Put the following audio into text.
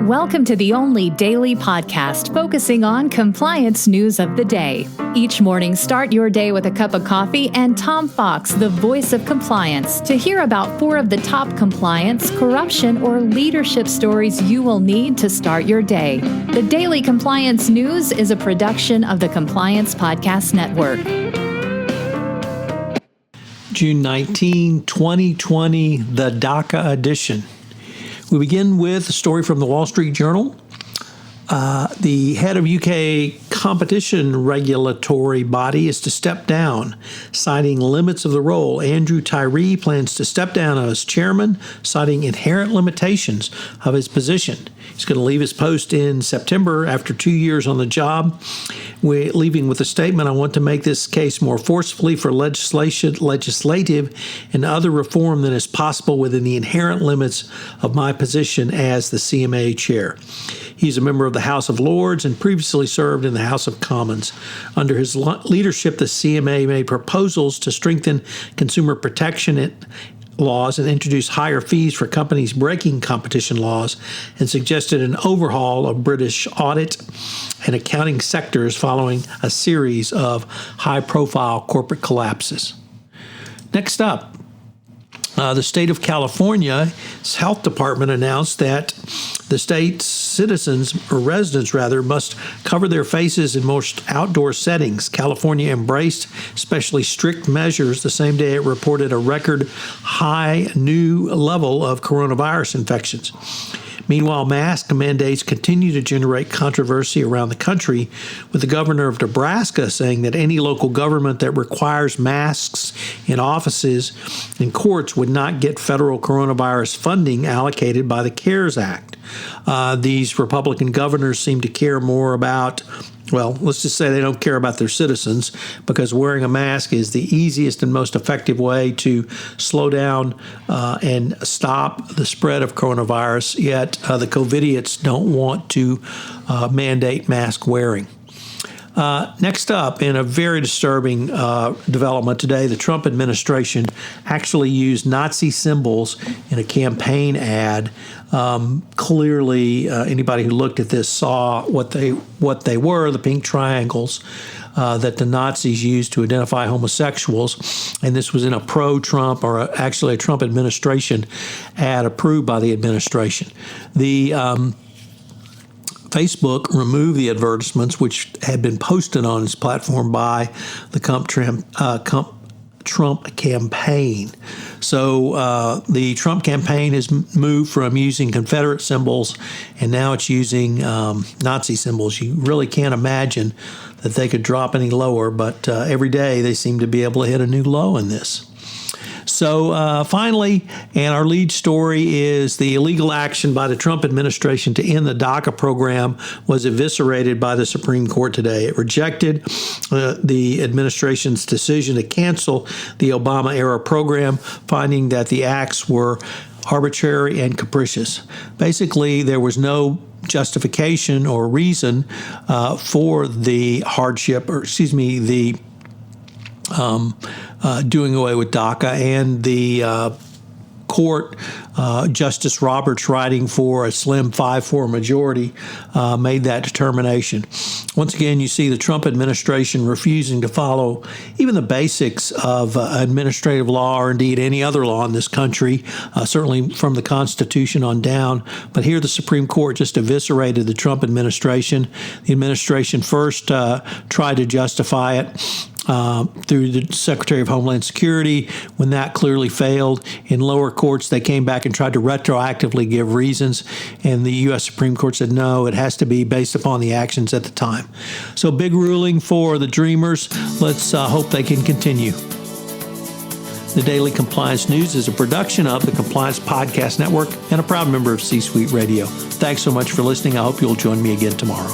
Welcome to the only daily podcast focusing on compliance news of the day. Each morning, start your day with a cup of coffee and Tom Fox, the voice of compliance, to hear about 4 of the top compliance, corruption, or leadership stories you will need to start your day. The Daily Compliance News is a production of the Compliance Podcast Network. June 19, 2020, the DACA edition. We begin with a story from the Wall Street Journal. The head of UK competition regulatory body is to step down, citing limits of the role. Andrew Tyree plans to step down as chairman, citing inherent limitations of his position. He's going to leave his post in September after 2 years on the job, leaving with a statement, "I want to make this case more forcefully for legislative and other reform than is possible within the inherent limits of my position as the CMA chair." He's a member of the House of Lords and previously served in the House of Commons. Under his leadership, the CMA made proposals to strengthen consumer protection laws and introduce higher fees for companies breaking competition laws, and suggested an overhaul of British audit and accounting sectors following a series of high-profile corporate collapses. Next up, the state of California's health department announced that the state's citizens, or residents rather, must cover their faces in most outdoor settings. California embraced especially strict measures the same day it reported a record high new level of coronavirus infections. Meanwhile, mask mandates continue to generate controversy around the country, with the governor of Nebraska saying that any local government that requires masks in offices and courts would not get federal coronavirus funding allocated by the CARES Act. These Republican governors seem to care more about, well, let's just say they don't care about their citizens, because wearing a mask is the easiest and most effective way to slow down and stop the spread of coronavirus, yet the COVIDiots don't want to mandate mask wearing. Next up, in a very disturbing development today, the Trump administration actually used Nazi symbols in a campaign ad. Clearly, anybody who looked at this saw what they were, the pink triangles that the Nazis used to identify homosexuals. And this was in a pro-Trump, or actually a Trump administration ad approved by the administration. The Facebook removed the advertisements, which had been posted on its platform by the Trump campaign. So the Trump campaign has moved from using Confederate symbols, and now it's using Nazi symbols. You really can't imagine that they could drop any lower, but every day they seem to be able to hit a new low in this. So finally, and our lead story is the illegal action by the Trump administration to end the DACA program was eviscerated by the Supreme Court today. It rejected the administration's decision to cancel the Obama-era program, finding that the acts were arbitrary and capricious. Basically, there was no justification or reason for the hardship, or the doing away with DACA, and the court, Justice Roberts, writing for a slim 5-4 majority, made that determination. Once again, you see the Trump administration refusing to follow even the basics of administrative law, or indeed any other law in this country, certainly from the Constitution on down. But here the Supreme Court just eviscerated the Trump administration. The administration first tried to justify it through the Secretary of Homeland Security. When that clearly failed, in lower courts, they came back and tried to retroactively give reasons, and the U.S. Supreme Court said no, it has to be based upon the actions at the time. So big ruling for the Dreamers. Let's hope they can continue. The Daily Compliance News is a production of the Compliance Podcast Network and a proud member of C-Suite Radio. Thanks so much for listening. I hope you'll join me again tomorrow.